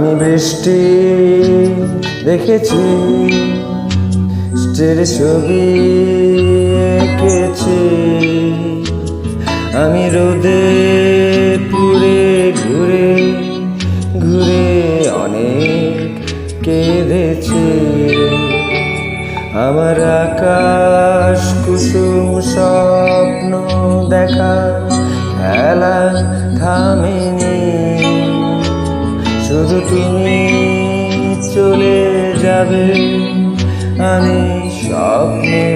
আমি বৃষ্টি দেখেছি, স্টের ছবি এঁকেছি। আমি রোদে পুড়ে ঘুরে ঘুরে অনেক কেঁদেছি। আমার আকাশ কুসুম স্বপ্ন দেখা খেলা থামেনি। শুধু তুমি চলে যাবে আমি স্বপ্নে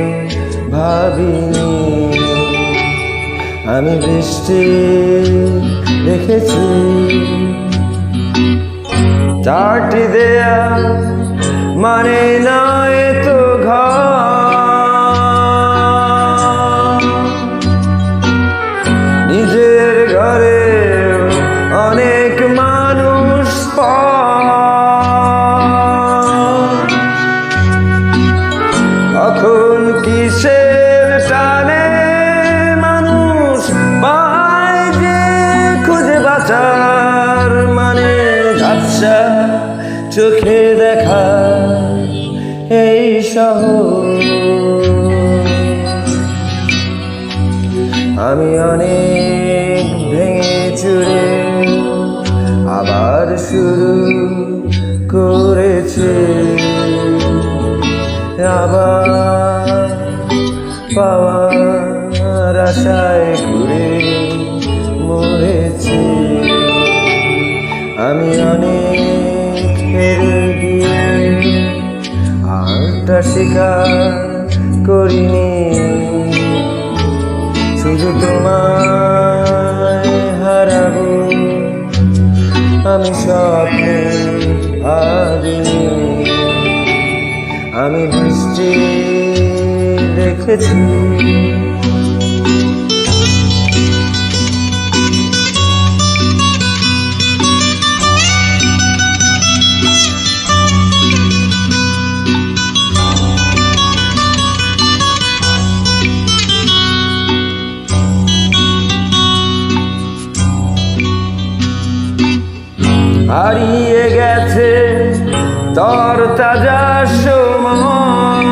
ভাবিনি। আমি বৃষ্টি দেখেছি, চারটি দেয়া মানে নয় তো ঘর। নিজের ঘরে অনেক মানুষ কখন কিসের টানে মানুষ পায় যে খুঁজে বাঁচার মানে। ঝাপসা চোখে দেখা এই শহর। আমি অনেক ভেঙে চুরে আবার শুরু করেছি। আবার পাওয়ার আশায় ঘুরে মরেছি। আমি অনেক হেরে গিয়ে আরটা স্বীকার করিনি। শুধু তোমায় হারাবো আমি স্বপ্নে ভাবিনি। আমি বৃষ্টি দেখেছি, হারিয়ে গেছে তর তাজা সময়।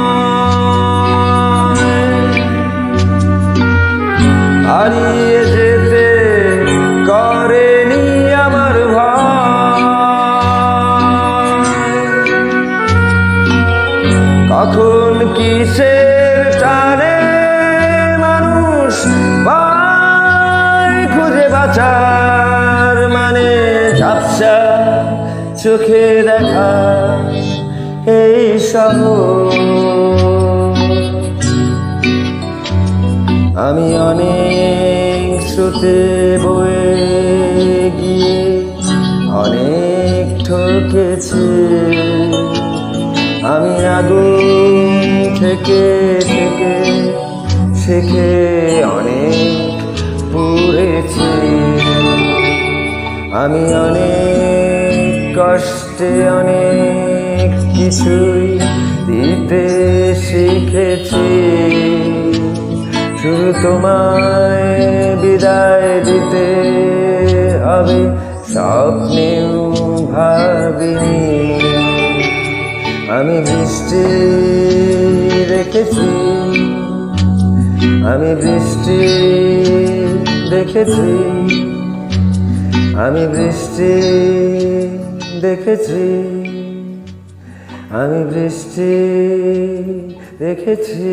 হারিয়ে যেতে করেনি আমার ভয়। কখন কিসের টানে মানুষ পায় খুঁজে বাঁচার মানে। ঝাপসা চোখে দেখা এই শহর। আমি অনেক স্রোতে বয়ে গিয়ে অনেক ঠকেছি। আমি আগুন থেকে থেকে শেখে অনেক পুড়েছি। আমি অনেক কষ্টে অনেক কিছুই দিতে শিখেছি। শুধু তোমায় বিদায় দিতে হবে স্বপ্নেও ভাবিনি। আমি বৃষ্টি দেখেছি, আমি বৃষ্টি দেখেছি, আমি বৃষ্টি দেখেছি, আমি বৃষ্টি দেখেছি।